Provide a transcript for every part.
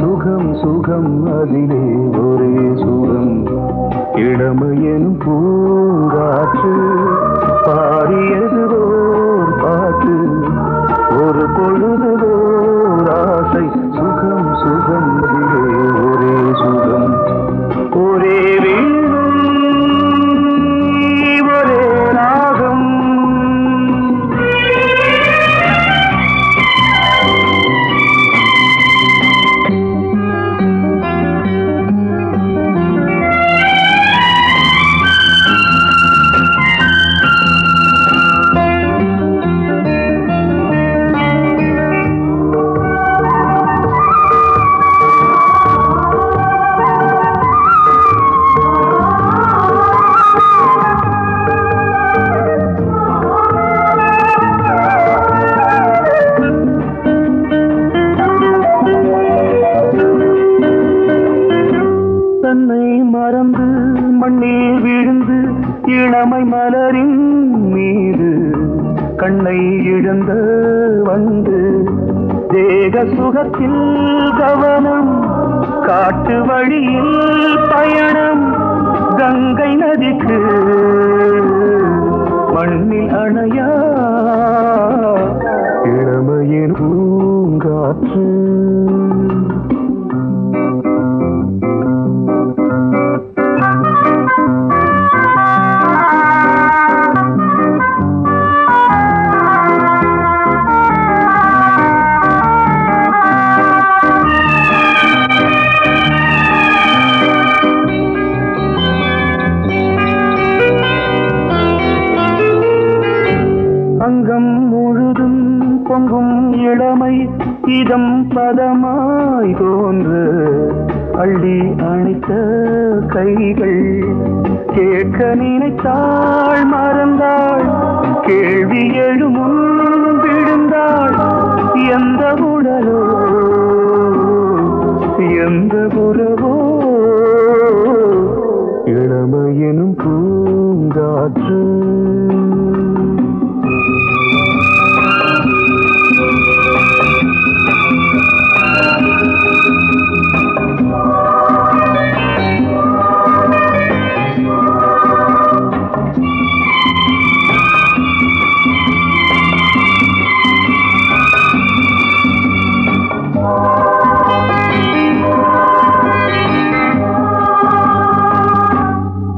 சுகம் சுகம் அதிலே ஒரே சுகம் இளமையெனும் பூங்காற்று பாடியது ஓர் பாட்டு ஒரு பொழுதுவோர் ஆசை சுகம் சுகம் அதிலே ஒரே சுகம் ஒரே வீணை ஒரே ராகம் மறந்து மண்ணில் விழுந்து இளமை மலரின் மீது கண்ணை இழந்த வந்து தேக சுகத்தில் கவனம் காட்டு வழியில் பயணம் கங்கை நதிக்கு மண்ணில் அணையா இளமையின் பூங்காற்று அங்கம் முழுதும் பொங்கும் இளமை இதம் பதமாய் தோன்று அள்ளி அணைத்த கைகள் கேட்க நினைத்தாள் மறந்தாள் கேள்வி எழுமுன் விழுந்தாள் எந்த உடலோ எந்த புறவோ இளமையெனும் பூங்காற்று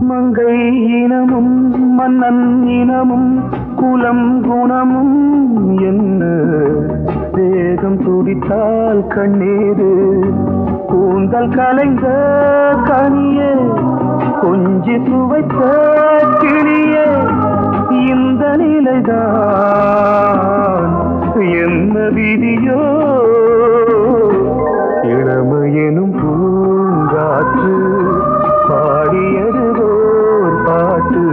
மங்கை இனமும் மன்னன் இனமும் குலம் குணமும் என்ன வேகம் துடித்தால் கண்ணீரு கூந்தல் கலைந்த கனியே கொஞ்சி சுவைத்த கிளியே இந்த நிலைதான் என்ன விதியோ இளமையெனும் பூங்காற்று பாடியது ஓர் பாட்டு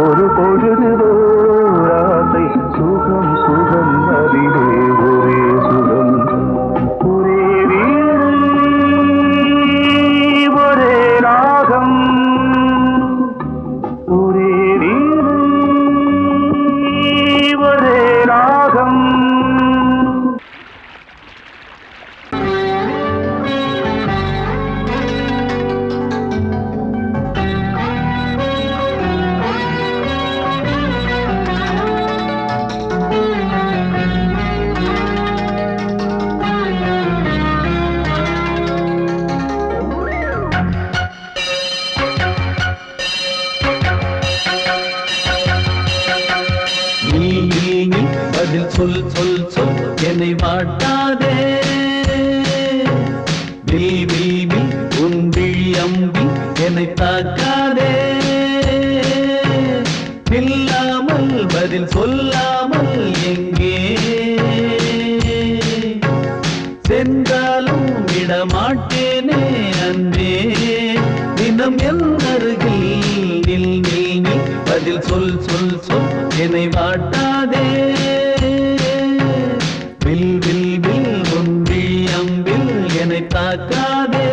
ஒரு பொழுதுவோர் ஆசை சுகம் சுகம் அதிலே ஒரே சுகம் ஒரே வீணை ஒரே ராகம் ஒரே வீணை ஒரே ராகம் பதில் சொல் சொல் சொல் என்னை வாட்டாதே வில் வில் வில் உன் விழி அம்பி என்னை தாக்காதே இல்லாமல் பதில் சொல்லாமல் எங்கே சென்றாலும் விடமாட்டேனே அன்பே தினம் என் அருகில் நில் நில் நில் பதில் சொல் சொல் சொல் என்னை வாட்டாதே வில் வில் வில் உன் விழி அம்பில் என்னை தாக்காதே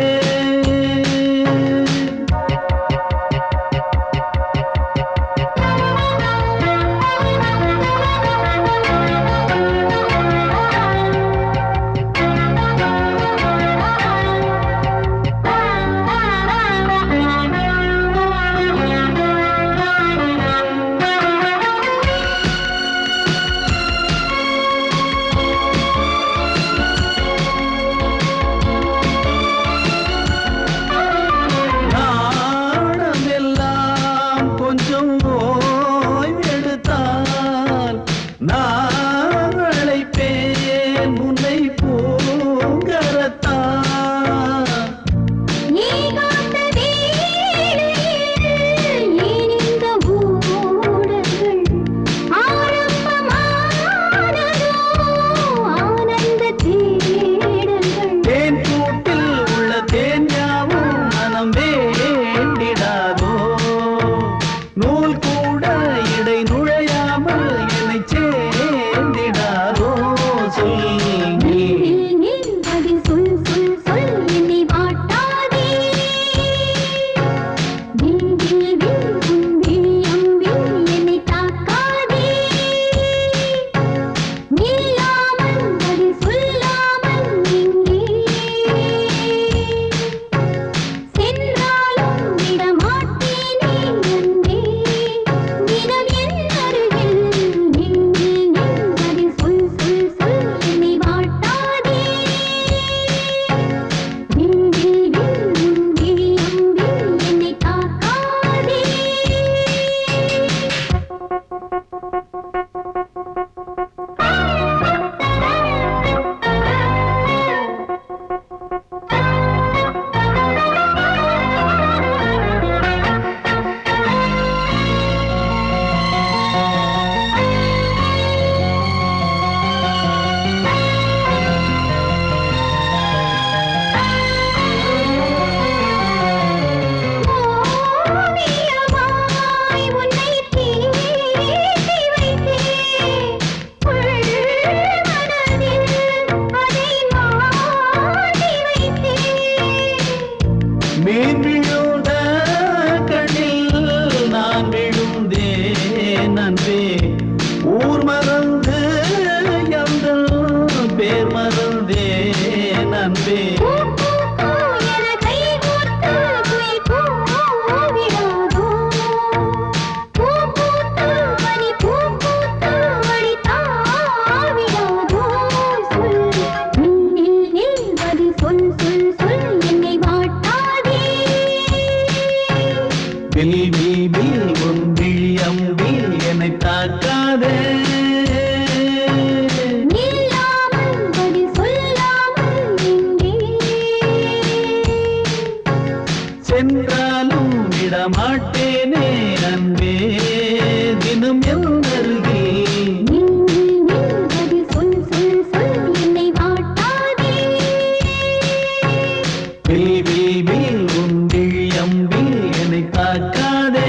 அன்பே வில் வில் வில் உன் விழி அம்பில் என்னை தாக்காதே சென்றாலும் விடமாட்டேனே அன்பே தினம் எந்தருகே வில் வில் வில் உன் விழி அம்பில் என்னை தாக்காதே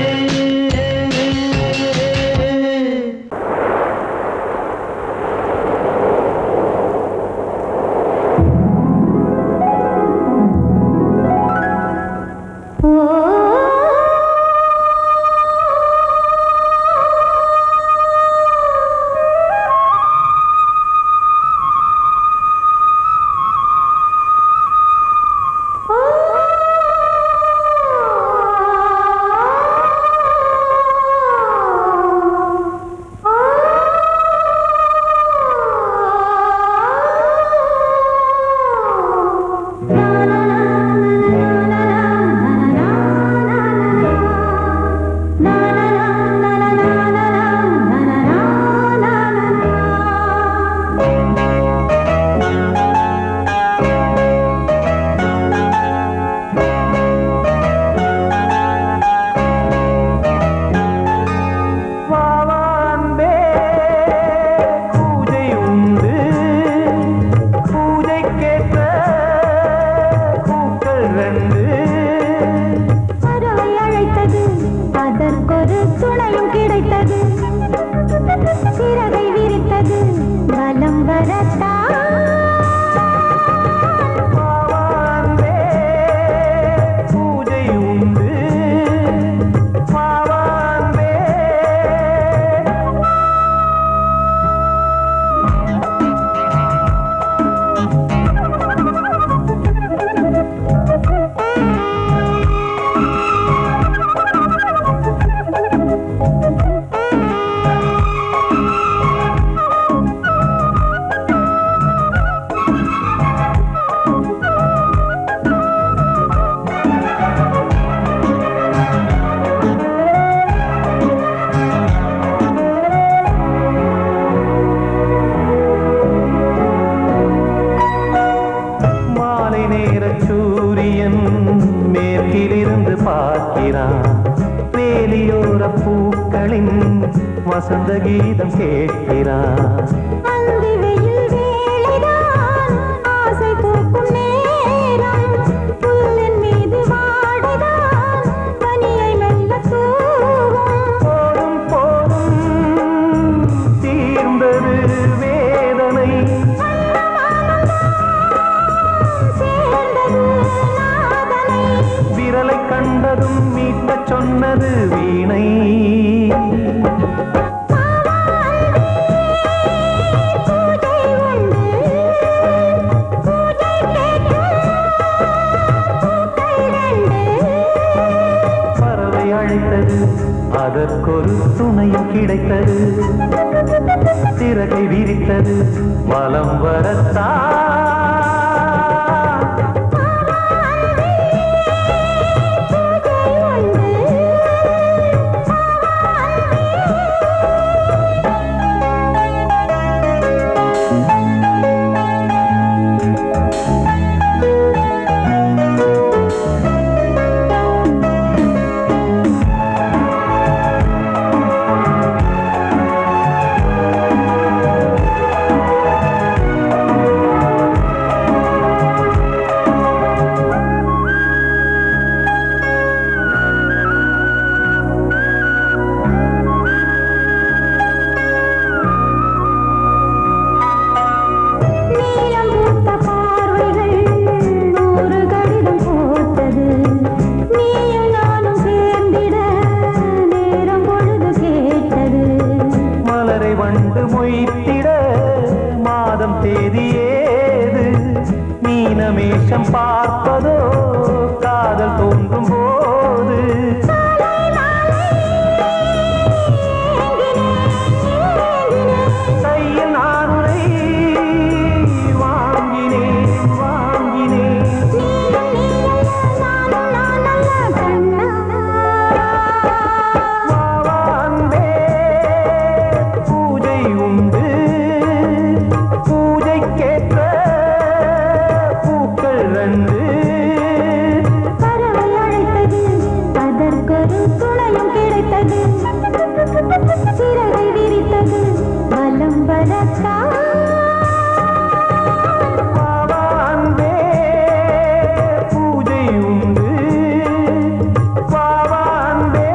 வேலியோர பூக்களின் வசந்த கீதம் கேட்கிறான் கண்டதும் மீட்ட சொன்னது வீணை பறவை அழைத்தது அதற்கொரு துணையும் கிடைத்தது சிறகை விரித்தது வலம் வரத்தான் மீனமேஷம் பார்ப்பதோ காதல் தோன்றும் போது கையில் நானுரை வாங்கினேன் வாங்கினேன் வாவான்பே பூஜை உண்டு பூஜைக்கேற்ற பூக்கள் ரெண்டு பறவை அழைத்தது அதற்கொரு துணையும் கிடைத்தது சிறகை விரித்தது வலம் வரத்தான் வாவான்பே பூஜை உண்டு வாவான்பே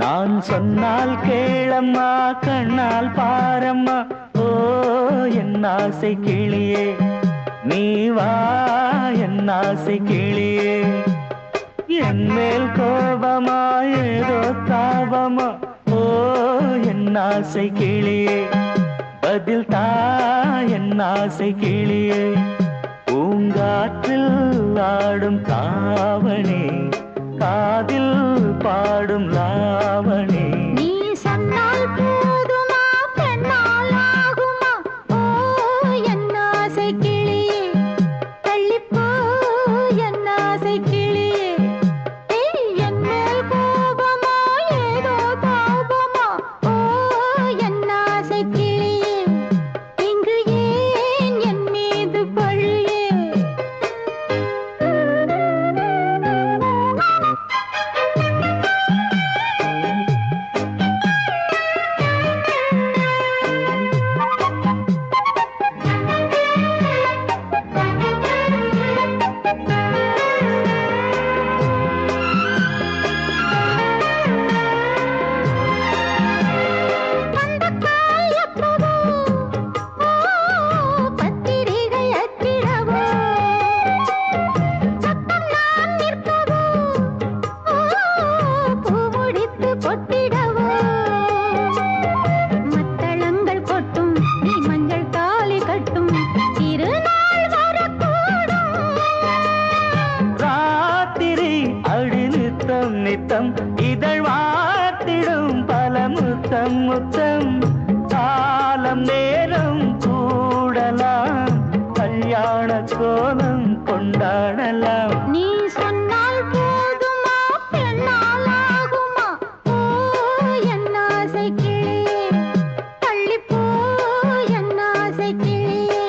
நான் சொன்னால் கேளம்மா கண்ணால் பாரம்மா ஓ என் ஆசை கிளியே நீ வா என் ஆசை கிளியே என் மேல் கோபமா ஏதோ தாபமா ஓ என் ஆசை கிளியே பதில் தா என் ஆசை கிளியே பூங்காற்றில் ஆடும் தாவணி காதில் பாடும் லாவணி நீ சொன்னால் போதுமா பெண்ணால் ஆகுமா ஓ என் ஆசை கிளியே தள்ளிப்போ என் ஆசை கிளியே ஏய் என் மேல் கோபமா ஏதோ தாபமா ஓ என் ஆசை கிளியே இங்கு ஏன் என் மீது பழியே பந்தக்கால் எப்பவோ பத்திரிகை அச்சிடவோ சத்தம் நான் நிற்கவோ பூ முடித்து பொட்டிடவோ மத்தளங்கள் கொட்டும் நீ மஞ்சள் தாலி கட்டும் திருநாள் வரக்கூடும் ராத்திரி அடி நித்தம் நித்தம் இதழ் வாத்திடும் பல முத்தம் முத்தம் காலம் நேரம் கூடலாம் கல்யாண கோலம் கொண்டாடலாம் நீ சொன்னால் போதுமா பெண்ணால் ஆகுமா ஓ என் ஆசை கிளியே தள்ளிப்போ என் ஆசை கிளியே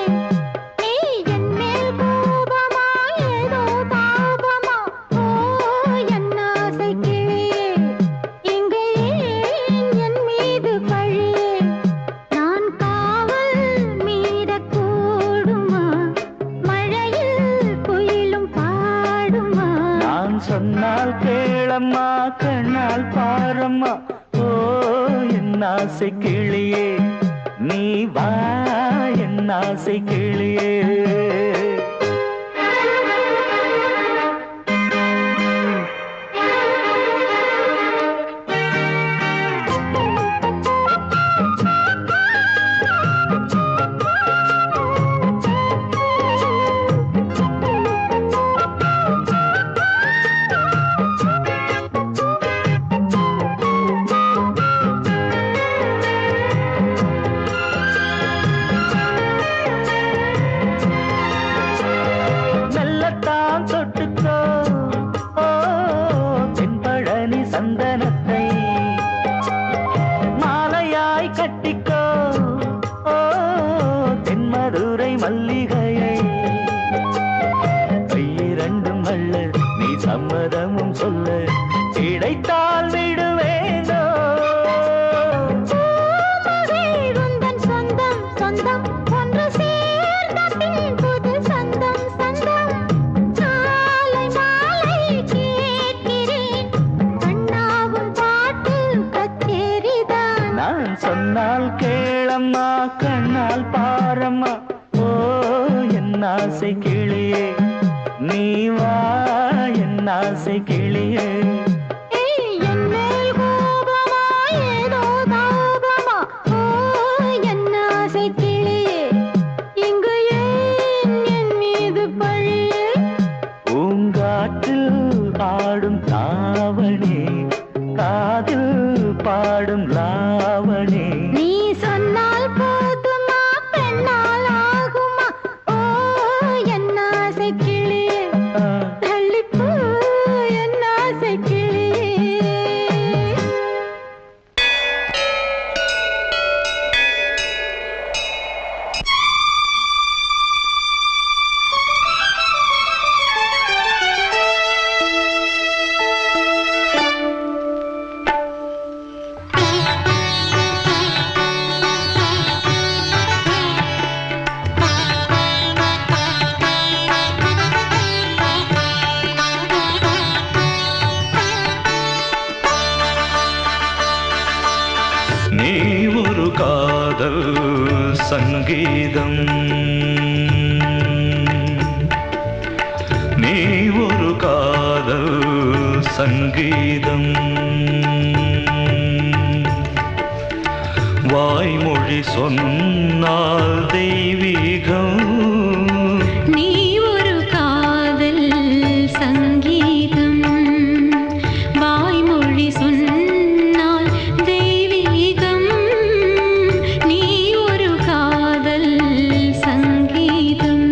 நீ என் மேல் கோபமா ஏதோ தாபமா ஓ என் ஆசை கிளியே இங்கே ஏன் என் மீது பழியே நான் காவல் மீறக்கூடுமா மழையில் குயிலும் பாடுமா நான் சொன்னால் கேளம்மா கண்ணால் பாரம்மா ஓ என் ஆசை கிளியே நீ வா என் ஆசை கிளியே கேளம்மா கண்ணால் பாரம்மா ஓ என் ஆசை கிளியே நீ வா என் ஆசை கிளியே என் மேல் கோபமா ஏதோ தாபமா ஓ என் ஆசை கிளியே இங்கு ஏன் என் மீது பழியே பூங்காற்றில் ஆடும் தாவணி காதில் பாடும் லாவணி நீ சொன்னால் போதுமா பெண்ணால் ஆகுமா ஓ என் ஆசை கிளியே தள்ளிப்போ என் ஆசை கிளியே நீ ஒரு காதல் சங்கீதம் நீ ஒரு காதல் சங்கீதம் வாய்மொழி சொன்னால் தெய்வீகம் நீ ஒரு காதல் சங்கீதம் வாய்மொழி சொன்னால் தெய்வீகம் நீ ஒரு காதல் சங்கீதம்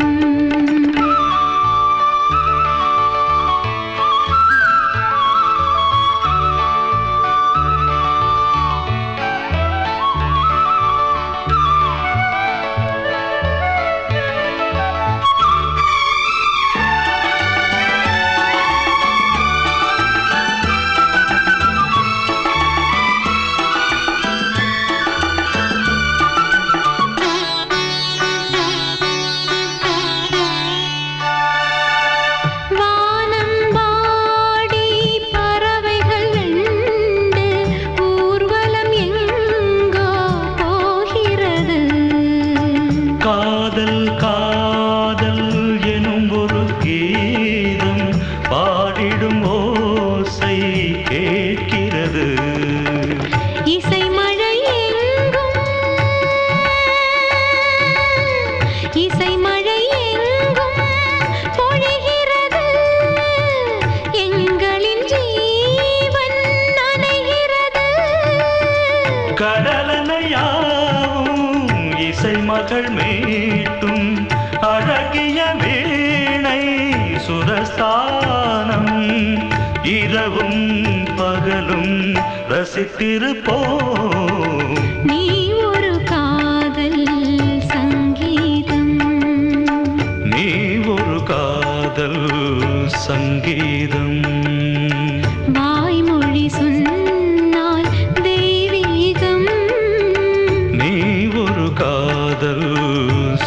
வானம்பாடி பறவைகள் வெண்டு ஊர்வலம் எங்கோ போகிறது காதல் காதல் எனும் ஒரு கீதம் பாடிடும் ஓசை கேட்கிறது இசை மழை எங்கும் இசை மழை எங்கும் பொழிகிறது எங்களின் ஜீவன் நனைகிறது கடலனையாவும் இசை மகள் மீட்டும் அழகிய வீணை சுரஸ்தானம் இரவும் பகலும் ரசித்திருப்போம் நீ ஒரு காதல் சங்கீதம் நீ ஒரு காதல் சங்கீதம் வாய்மொழி சொன்னால் தெய்வீகம் நீ ஒரு காதல்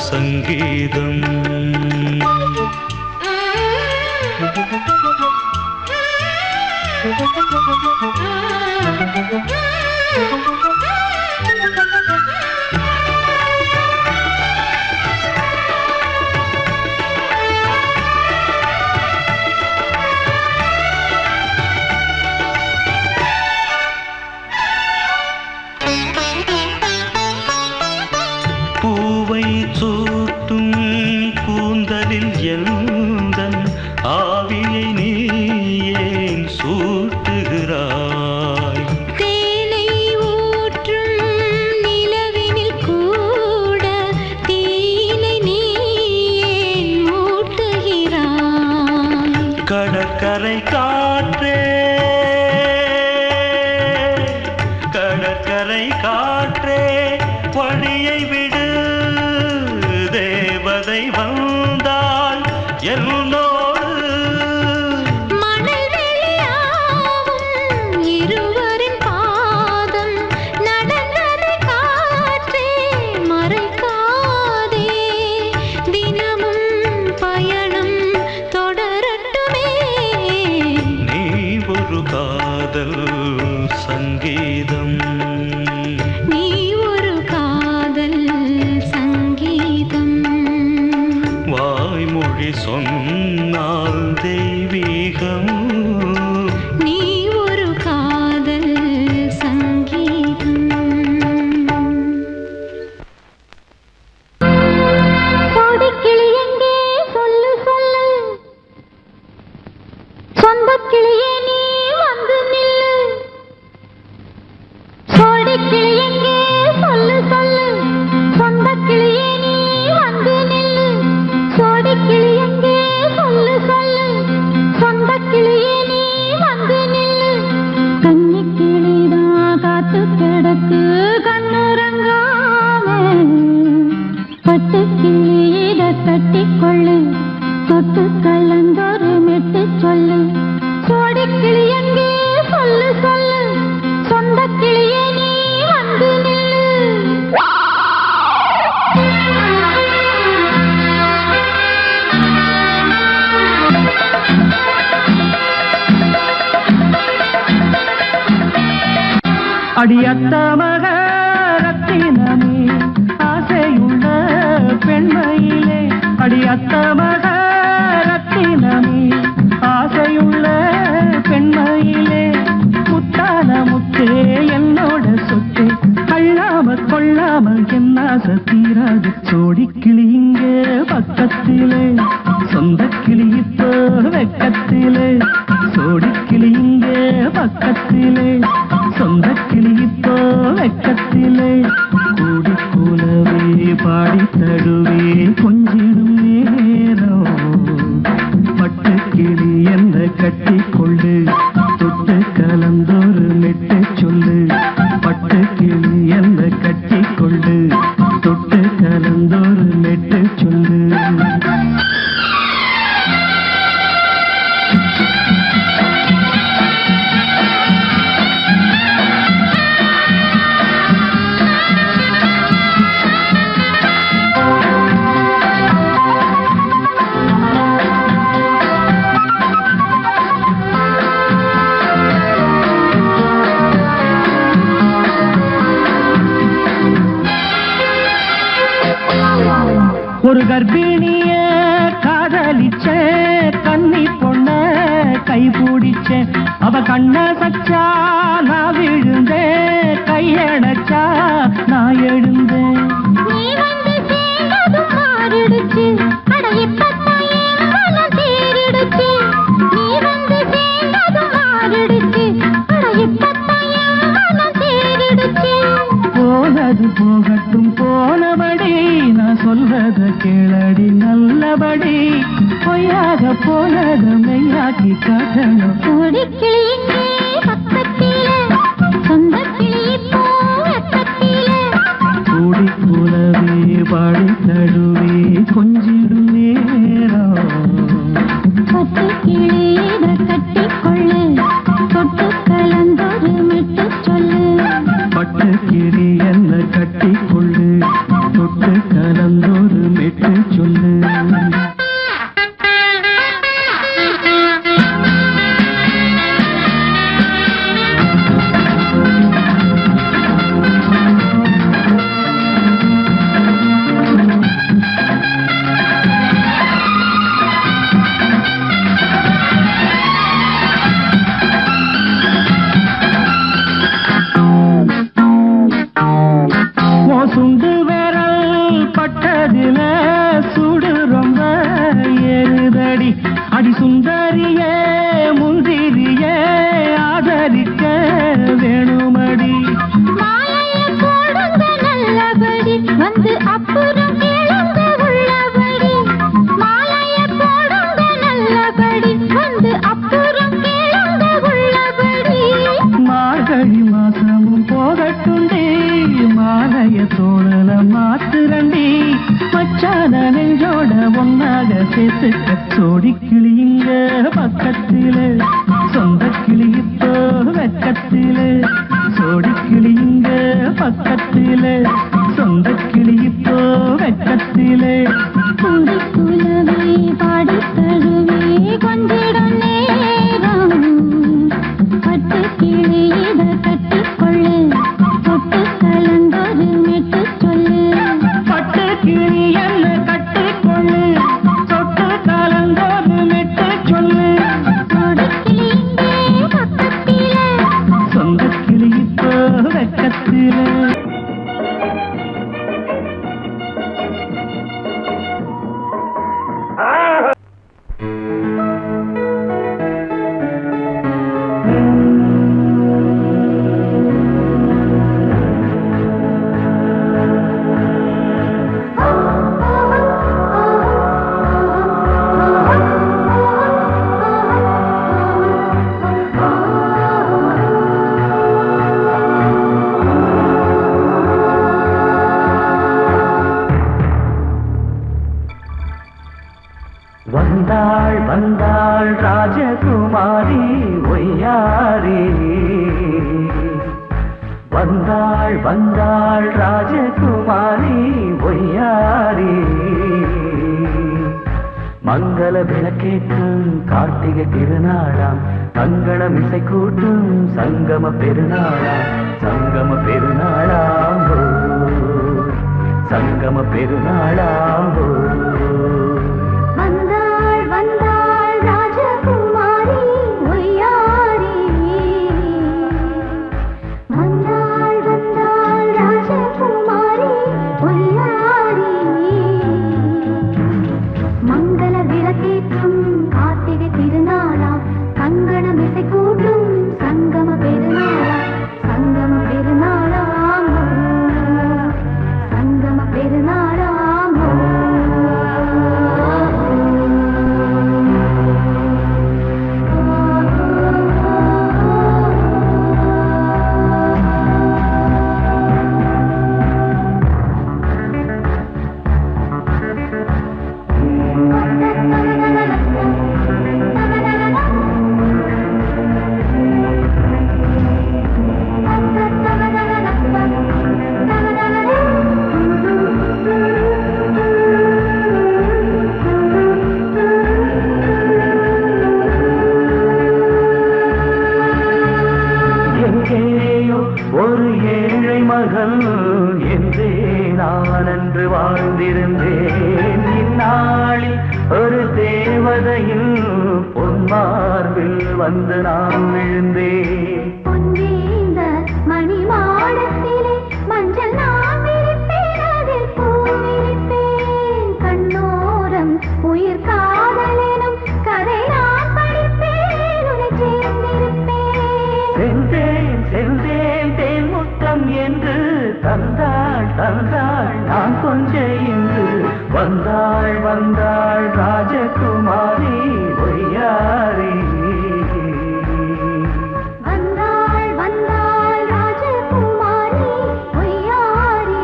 சங்கீதம் பூவை சூட்டும் கூந்தலில் எந்தன் ஆவியை நீ ஏன் சூட்டுகிறாய் தேனை ஊற்றும் நிலவினில் கூட தீனை நீ ஏன் மூட்டுகிறாய் கடற்கரை காற்றே கடற்கரை காற்றே வழியை விடு தேவதை வந்தால் என்னோடு மணல் வெளியாகும் இருவரின் பாதம் நடந்ததை காற்றே மறைக்காதே தினமும் பயணம் தொடரட்டுமே நீ ஒரு காதல் சங்கீதம் நீ ஒரு காதல் சொன்னால் தெய்வீகம். நீ ஒரு காதல் சங்கீதம். கோடிக்கிளி எங்கே சொல்லு சொல்லு, சொந்தக் கிளியே நீ வந்து நில்லு. கோடிக்கிளி எங்கே சொல்லு சொல்லு, சொந்தக் கிளியே நீ வந்து நில்லு. கோடிக்கிளி எங்கே சொல்லு சொல்லு, சொந்தக் கிளியே நீ வந்து நில்லு. கன்னிக் கிளிதான் காத்து கிடக்கு கண்ணுறங்காம, பட்டு கிளி இத கட்டிக்கொள்ளு, தொட்டு கலந்தொரு மெட்டு சொல்லு. கோடிக்கிளி எங்கே சொல்லு சொல்லு, சொந்தக் கிளியே நீ வந்து நில்லு. அடியத்த மகரத்தினமே ஆசையுள்ள பெண்மையிலே, அடியத்த மகரத்தினமே ஆசையுள்ள பெண்மையிலே, முத்தான முத்தே என்னோட சொத்தே, அள்ளாம கொள்ளாம என்ன தீராது. சோடிக்கிளி இங்கே பக்கத்திலே, சொந்த கிளி இப்போ வெக்கத்திலே. சோடிக்கிளி இங்கே பக்கத்திலே, சொந்த கிளி இப்போ வெக்கத்திலே. கூடி கூலவே பாடி தடுவே கொஞ்சிடும் நேரம், பட்டு கிளி என்ன கட்டி கொள்ளு, தொட்டு கலந்தொரு மெட்டு சொல்லு. பட்டு கிளி என்ன கட்டி கொள்ளு, தொட்டு கலந்தொரு மெட்டு சொல்லு. ஒரு கர்ப்பிணிய காதலிச்ச கன்னி பொண்ண கை பிடிச்ச, அவ கண்ண சச்சா நான் விழுந்தேன், கையடைச்சா நான் எழுந்தேன். நீ வந்து சேர்ந்ததும் மாறிடுச்சு, அட இப்பத்தான் என் மனம் தேறிடுச்சு. நீ வந்து சேர்ந்ததும் மாறிடுச்சு, அட இப்பத்தான் என் மனம் தேறிடுச்சு. போனது போகட்டும் போனபடி, நான் சொல்றத கேளடி நல்லபடி. பொய்யாக போனது மெய்யாக்கி காட்டணும். கோடிக்கிளி இங்கே பக்கத்திலே, சொந்தக் கிளி இப்போ வெக்கத்திலே. கூடி கூலவே பாடி தடுவே கொஞ்சிடும் நேரம், பட்டு கிளி இத கட்டிக்கொள்ளு, தொட்டு கலந்தொரு மெட்டு சொல்லு. பட்டு கிளி என்ன கட்டி கொள்ளு, தொட்டு கலந்தொரு மெட்டு சொல்லு. சுண்டு விரல் பட்டதில சுடு ரொம்ப ஏறுதடி. அடி சுந்தரியே முந்திரியே ஆதரிக்க வேணுமடி. மாலைய போடுங்க நல்லபடி, வந்து அப்புறம் கேளுங்க உள்ளபடி. மாலைய போடுங்க நல்லபடி, வந்து அப்புறம் கேளுங்க உள்ளபடி. மார்கழி மாசமும் போகட்டுண்டி, மாலைய தோழல மாத்துரண்டி. மச்சான நெஞ்சோட ஒன்னாக சேர்த்துக்க. சோடிக்கிளி இங்க பக்கத்திலே, சொந்த கிளி இப்போ வெக்கத்திலே. சோடிக்கிளி இங்க பக்கத்திலே, சொந்த கிளி இப்போ வெக்கத்திலே. கூடி குலவே பாடி தழுவே கொஞ்சிடும் நேரம், பட்டு கிளி இத கட்டிக்கொள்ளு, தொட்டு கலந்தொரு மெட்டு சொல்லு. பட்டு கிளி என்ன கட்டிக்கொள்ளு, தொட்டு கலந்தொரு நெஞ்சிலே வந்தாள் வந்தாள் ராஜகுமாரி ஒய்யாரி வந்தாள் வந்தாள் ராஜகுமாரி ஒய்யாரி மங்கள விளக்கேற்றும் கார்த்திகை திருநாளாம் மங்களம் இசை கூட்டும் சங்கம பெருநாளாம் சங்கம பெருநாளாம் ஓ, சங்கம பெருநாளாம் ஓ. வந்தாள் வந்தாள் ராஜகுமாரி ஒய்யாரி வந்தாள் வந்தாள் ராஜகுமாரி ஒய்யாரி மங்கள விளக்கேற்றும் கார்த்திகை திருநாளாம் கங்கணம் இசை கூட்டும் சங்கம பெருநாளாம் சங்கம பெருநாளாம் சங்கம பெருநாளாம் எங்கேயோ ஒரு ஏழை மகள் என்றே நான் அன்று வாழ்ந்திருந்தேன் இந்நாளில் ஒரு தேவதையில் பொன்மார்பில் வந்து நான் விழுந்தேன் பொன்னேந்த மணி மாடத்திலே மஞ்சள் நான் விரிப்பேன் அதில் பூ விரிப்பேன் கண்ணோரம் உயிர் காதலெனும் கதை நான் படிப்பேன் உன்னை சேர்ந்திருப்பேன் சென்றேன் சென்றேன் தேன் முத்தம் என்று தந்தாள் தந்தாள் நான் கொஞ்ச இன்று வந்தாள் வந்தாள் ராஜகுமாரி ஒய்யாரி வந்தாள் வந்தாள் ராஜகுமாரி ஒய்யாரி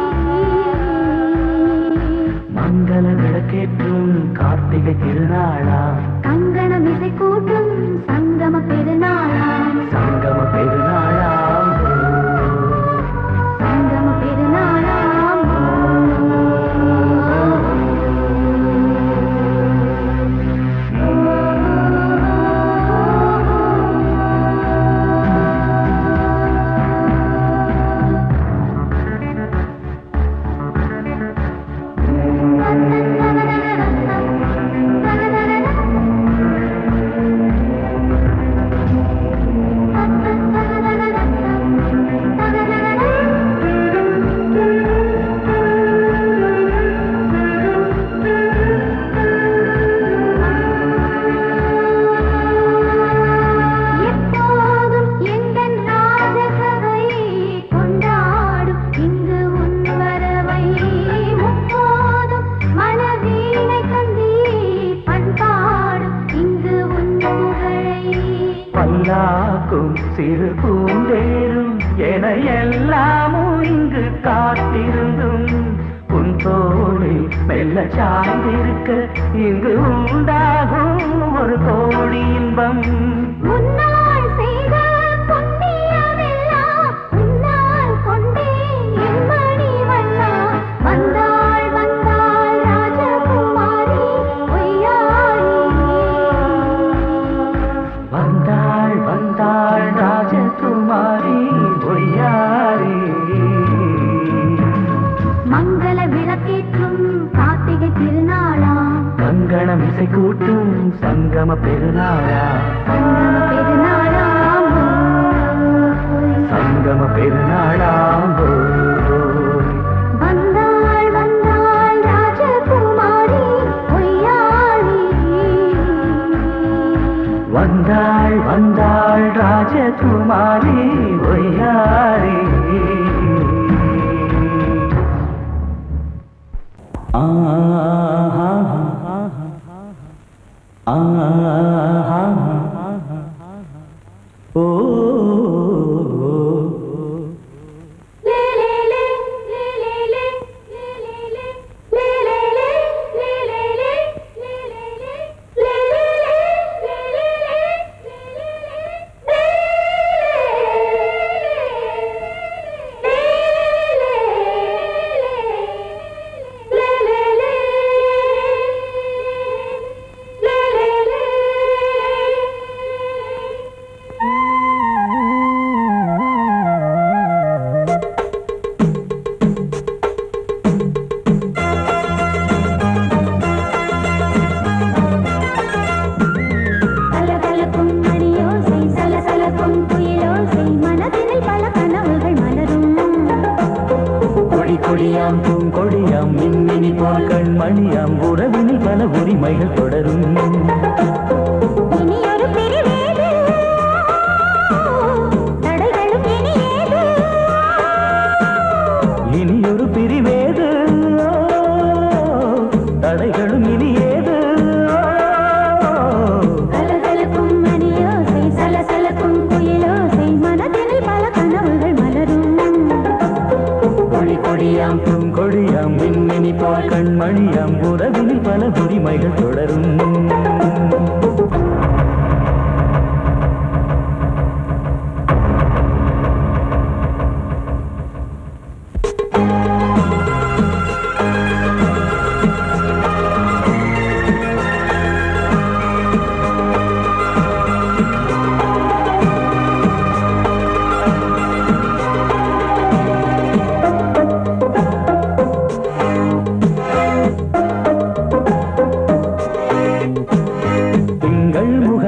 மங்கள விளக்கேற்றும் கார்த்திகை திருநாளா கங்கணம் இசை கூட்டும் சங்கம பெருநாளாம் சங்கம பெருநாளாம் சங்கம பெருநாளாம் எப்போதும் எந்தன் ராஜசபை கொண்டாடும் இங்கு உன் வரவை முப்போதும் மனவீணை தந்தி பண்பாடும் இங்கு உன் புகழை பல்லாக்கும் சிறு பூந்தேரும் என எல்லாமும் இங்கு காத்திருந்தும் உன் தோளில் மெல்ல சார்ந்திருக்க இங்கு உண்டாகும் ஒரு கோடி இன்பம் முன்னால் செய்த புண்ணியமெல்லாம் உன்னால் கொண்டேன் என் மணி வண்ணா வந்தாள் வந்தாள் ராஜகுமாரி ஒய்யாரி வந்தாள் வந்தாள் ராஜகுமாரி ஒய்யாரி மங்கள விளக்கேற்றும் கார்த்திகை திருநாளாம் கங்கணம் இசை கூட்டும் சங்கம பெருநாளா சங்கம பெருநாளாம் சங்கம பெருநாளாம் கனவுகள் மலரும் கொடி கொடியாம் பூங்கொடியாம் மின்மினி போல் கண்மணியாம் உறவினில் பல உரிமைகள் தொடரும் இனி ஒரு பிரிவேது தடைகளும் இனி ஏது இனி ஒரு பிரிவேது தடைகளும் இனி ஏது கலகலக்கும் மணியோசை சலசலக்கும் குயிலோசை மனதினில் பல கனவுகள் மலரும் கொடி கொடியாம் பூங்கொடியாம் மின்மினி போல் கண்மணியாம் உறவினில் பல உரிமைகள் தொடரும்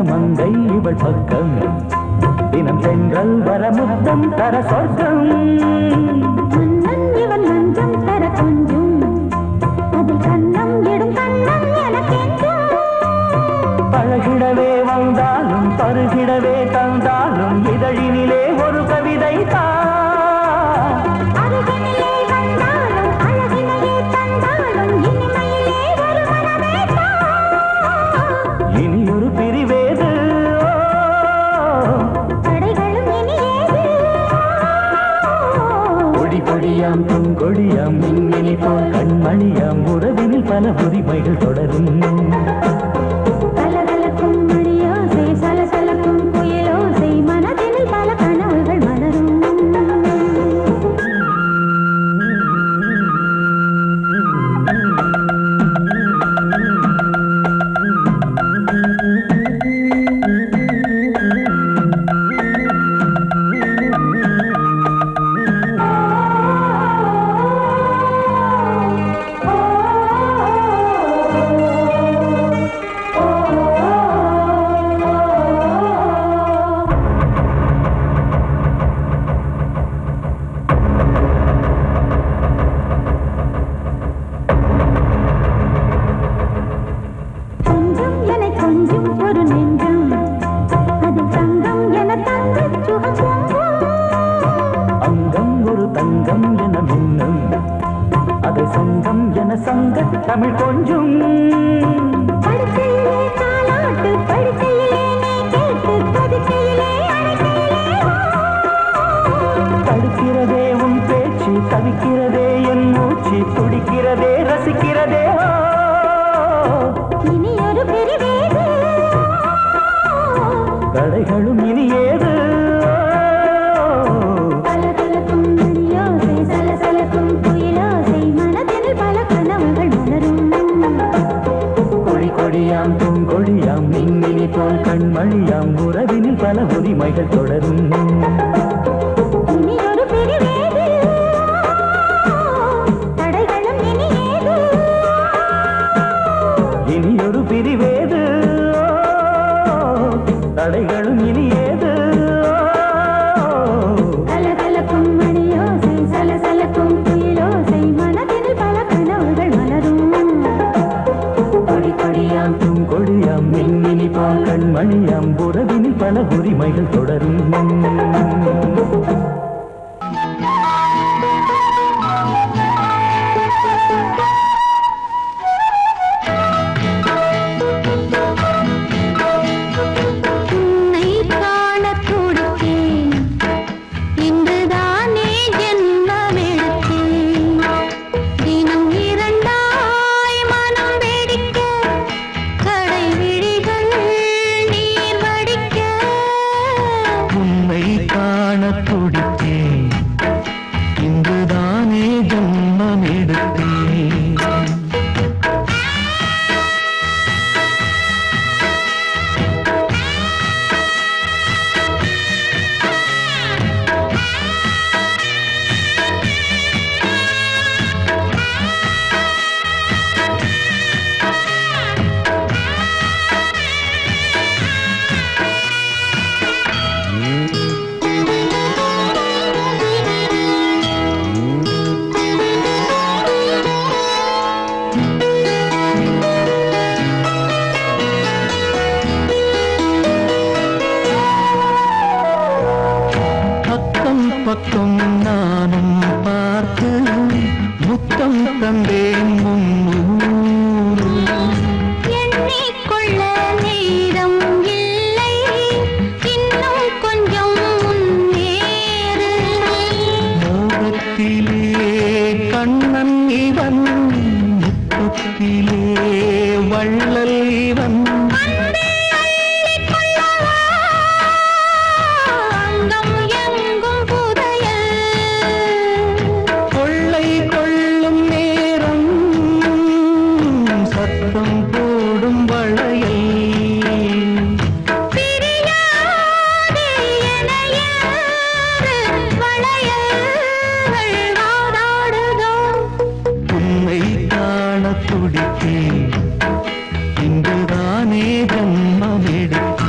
மங்கை இவள் பக்கம் தினம் சென்றல் வரமுத்தம் தர சொர்க்கம் மன்னன் இவன் மஞ்சம் தர கொஞ்சம் அதில் கண்ணம் இடும் கண்ணம் எனக்கென்றும் பழகிடவே வந்தாலும் பருகிடவே தந்தாலும் இதழினிலே ஒரு கவிதை அருகினிலே வந்தாலும் அழகினையே தந்தாலும் இனிமையிலே ஒரு மனமே இனி ஒரு பிரிவேது தடைகளும் இனி ஏது கொடி கொடியாம் பூங்கொடியாம் மின்மினி போல் கண்மணியாம் உறவினில் பல உரிமைகள் தொடரும் கலகலக்கும் மணியோசை சலசலக்கும் குயிலோசை மனதினில் பல கனவுகள் மலரும் கொஞ்சம் என கொஞ்சம் ஒரு நெஞ்சம் அதில் தங்கம் என தங்கச் சுகம் பொங்கும் அங்கம் ஒரு தங்கம் என மின்னும் அதை சங்கம் என சங்க தமிழ் கொஞ்சம் படுக்கையிலே தாலாட்டு படுக்கையிலே நீ கேட்டு படுக்கையிலே அழைக்கையிலே தடுக்கிறதே உன் பேச்சு தவிக்கிறதே என் மூச்சு துடிக்கிறதே ரசிக்கிறதே இனி ஒரு பிரிவேது கடைகளும் இனி ஏது கலகலக்கும் மணியோசை சலசலக்கும் குயிலோசை மனதினில் பல கனவுகள் மலரும் கொடி கொடியாம் பூங்கொடியாம் மின்மினி போல் கண்மணியாம் உறவினில் பல உரிமைகள் தொடரும் இனி ஒரு பிரிவேது தடைகளும் இனி ஏது இனி ஒரு பிரிவேது தடைகளும் இனி ஏது கலகலக்கும் மணியோசை சலசலக்கும் குயிலோசை மனதினில் பல கனவுகள் மலரும் கொடி கொடியாம் பூங்கொடியாம் மின்மினி போல் கண்மணியாம் உறவினில் பல உரிமைகள் தொடரும் நானும் பார்த்து முத்தம் தந்தேன் முன்னூறு. எண்ணிக்கொள்ள நேரம் இல்லை, இன்னும் கொஞ்சம் முன்னேறு. மோகத்திலே கண்ணன் இவன், முத்தத்திலே வள்ளல் இவன். அன்பே அள்ளிக் கொள்ளவா, அங்கம் எங்கும் புதையல். கொள்ளை கொள்ளும் நேரம் சத்தம் போடும் வளையல். பிரியாதே என யாரு வளையல்கள் வாதாடுதோ. உன்னை காண துடித்தேன், இங்குதானே ஜன்மம் எடுத்தேன்.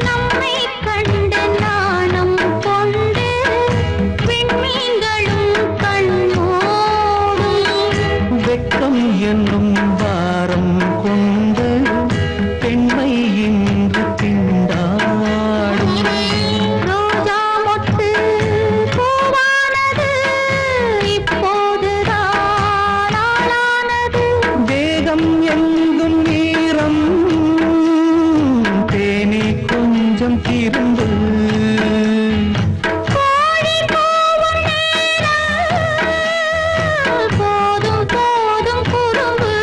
நம்மை கண்டு நாணம் கொண்டு விண்மீன்களும் கண்ணோடும். வெட்கம் என்னும் வாரம் கொண்டு பெண்மை இன்று திண்டாடும். ரோஜா மொட்டு பூவானது, இப்போதுதான் ஆளானது. வேகம் எங்கும் நீரம், தேனி கொஞ்சம் திருந்து. கோழி கூவும் நேரம், போதும் போதும் குறும்பு.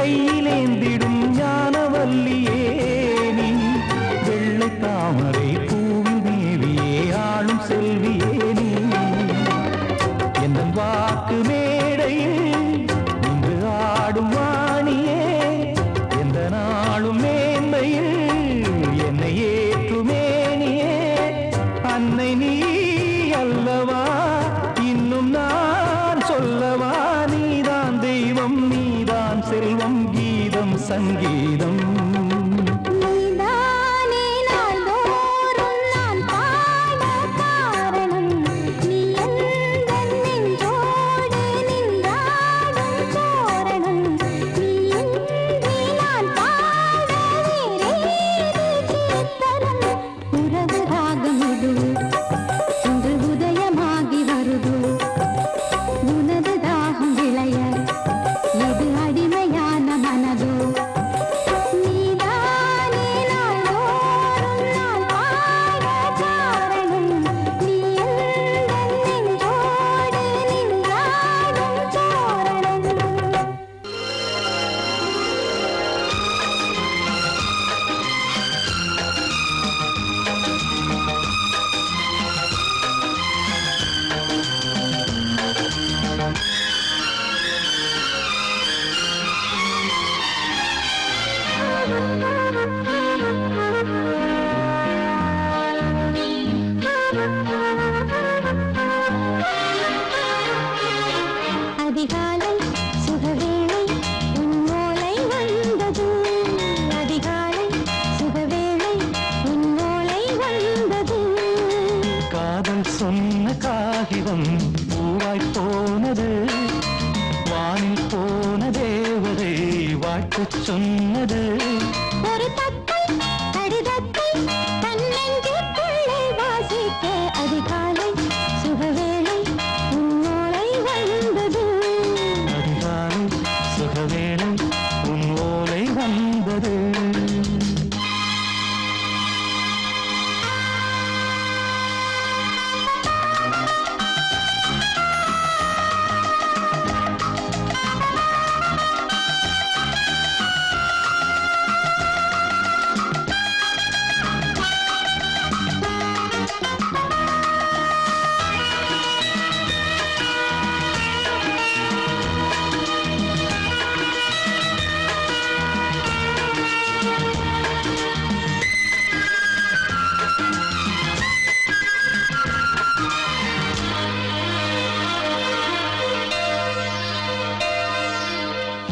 கையிலேந்திடும் ஞானவல்லியே நீ வெள்ளை தாமரை பூவில் மேவியே ஆளும் செல்வியே நீ என் வாக்கு மேடையில் இன்று ஆடும் வாணியே எந்த நாளும் மேன்மையில் என்னை ஏற்றுமேனியே அன்னை நீ அல்லவா இன்னும் நான் சொல்லவா நீதான் தெய்வம் நீதான் செல்வம் கீதம் சங்கீதம் அதிகாலை சுகவேளை உன்னோலை வந்தது அதிகாலை சுகவேளை உன்னோலை வந்தது காதல் சொன்ன காகிதம் பூவாய் போனது வானில் போன தேவதை வாழ்த்து சொன்னது ஒரு தத்தை கடிதத்தை தன்னெஞ்சுக்குள்ளே வாசிக்க அதிகாலை சுகவேளை உன்னோலை வந்தது அதிகாலை சுகவேளை உன் ஓலை வந்தது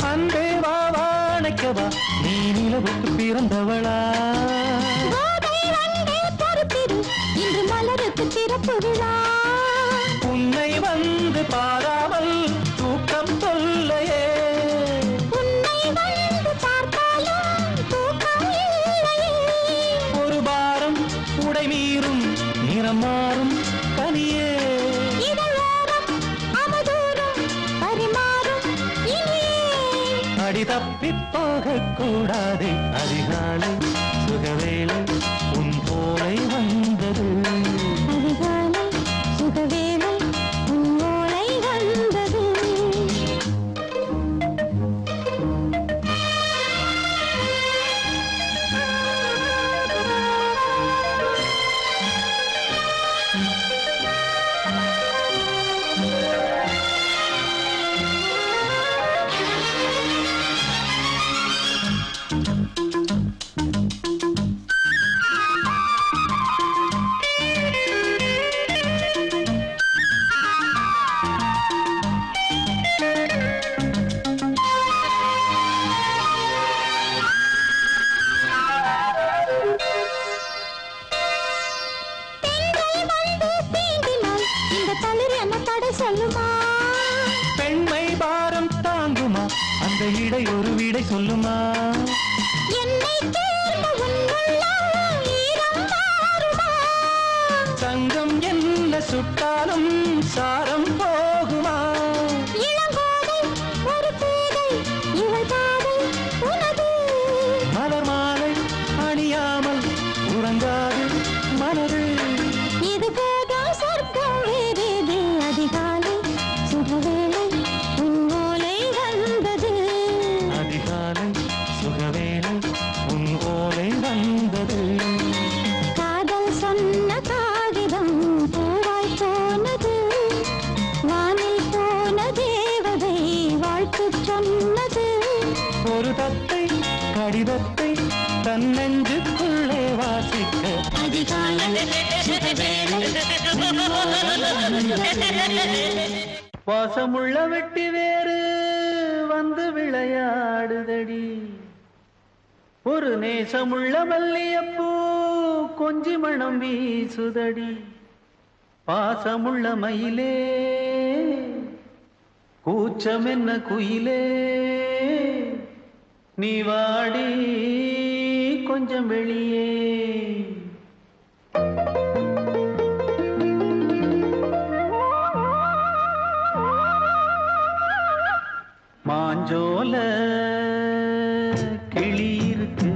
அன்பே வா வாழைக்கவா நீ நிலவுக்கு பிறந்தவளா கோதை வந்தே பொறுப்பிரு இன்று மலருக்கு திறப்பு விழா உன்னை வந்து பாராமல் தூக்கம் சொல்லையே உன்னை வந்து பார்த்தாலும் தூக்கம் இல்லையே ஒரு பாரம் உடை மீறும் நிறம் மாறும் கனியே இதழோரம் அமுதூரம் பரிமாறும் இனியே அடி தப்பிப் போகக் கூடாது அதிகாலை சுகவேளை உன் போலை வந்தது அதிகாலை சுகவேளை உன்னோலை வந்தது சொல்லுமா பெண்மை பாரம் தாங்குமா அந்த இடை ஒரு விடை சொல்லுமா என்னை தேர்ந்த உன்னுள்ளம் ஈரம் மாறுமா சங்கம் என்ன சுட்டாலும் சாரம் போகுமா இளங்கோதை ஒரு பேதை இவள் பாதை உனது மலர் மாலை அணியாமல் உறங்காது மனது இது போதும் சொர்க்கம் வேறேது அதிகாலை சுகவேளை உன்னோலை வந்தது அதிகாலை கீதத்தை தன்னெஞ்சுக்குள்ளே வாசிக்க வாசமுள்ள வெட்டி வேறு வந்து விளையாடுதடி ஒரு நேசமுள்ள மல்லியப்பூ கொஞ்சி மணம் வீசுதடி பாசமுள்ள மயிலே கூச்சம் என்ன குயிலே நீ வாடி கொஞ்சம் வெளியே மாஞ்சோல கிளி இருக்கு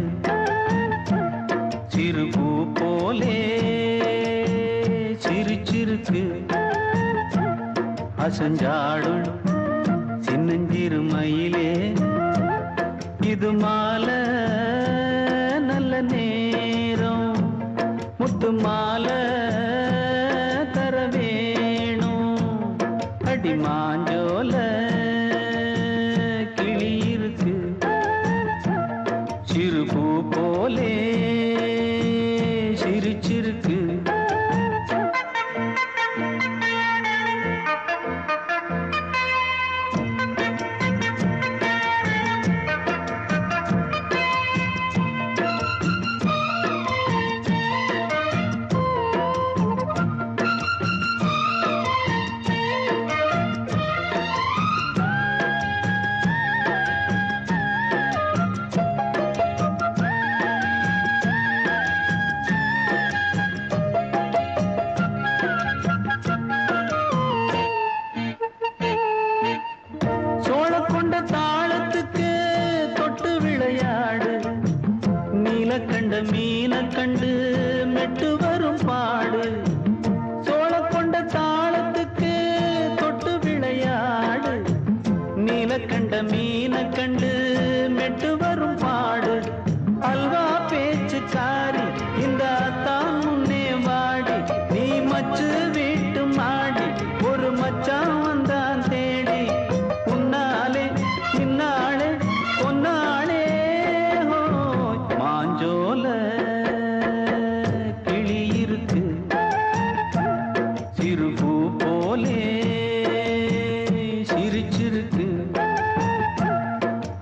சிறுபூ போலே சிரிச்சிருக்கு அசஞ்சாடும் சின்னஞ்சிறு மயிலே இது மாலை நல்ல நேரம் முத்து மாலை தர வேணும் அடி மாஞ்சோல கிளி இருக்கு சிறுபூ போலே சிரிச்சிருக்கு கண்ட மீன கண்டு மெட்டு வரும் பாடு சோழ கொண்ட தாளத்துக்கு தொட்டு விளையாடு நீல கண்ட மீன கண்டு மெட்டு வரும் பாடு அல்வா பேச்சுக்காரி இந்த தான் முன்னே வாடி நீ மச்சு வீட்டு மாடி ஒரு மச்சான் வந்தான் தேடி உன்னாலே இன்னாலே பொன்னாளே மாஞ்சோல கிளி இருக்கு சிறுபூ போலே சிரிச்சிருக்கு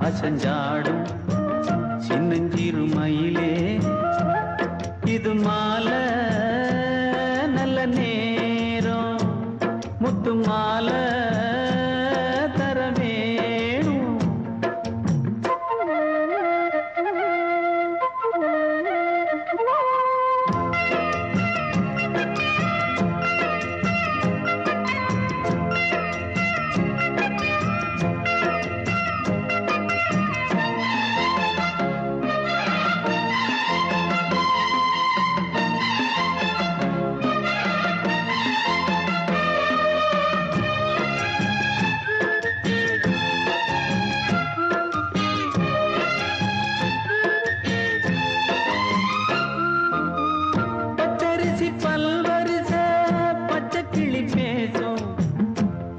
அசஞ்சாடும் சின்னஞ்சிறு மயிலே இது மாலை நல்ல நேரம் முத்து மாலை தர வேணும்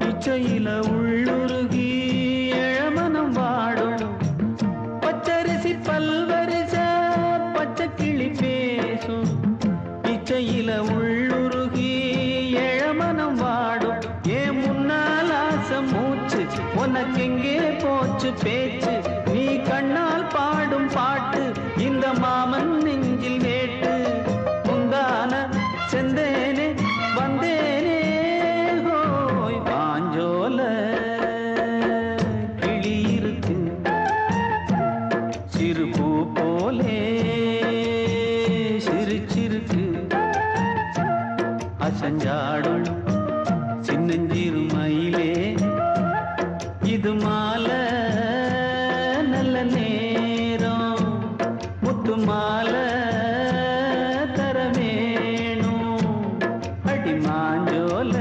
இச்சையில உள்ளுருகி இளமனம் வாடும் பச்சரிசி பல்வரிச பச்சை கிளி பேசும் இச்சையில உள்ளுருகி இளமனம் வாடும் ஏன் முன்னால் ஆசை மூச்சு உனக்கெங்கே போச்சு பேச்சு நீ கண்ணால் பாடும் பாட்டு இந்த மாமன் நெஞ்சில் வேட்டு முந்தான செந்தேனே வந்தேனே மாஞ்சோல கிளி இருக்கு சிறுபூ போலே சிரிச்சிருக்கு அசஞ்சாடும் சின்னஞ்சிறு மயிலே இது மாலை நல்ல நேரம் முத்து மாலை தர வேணும் அடி மாஞ்சோல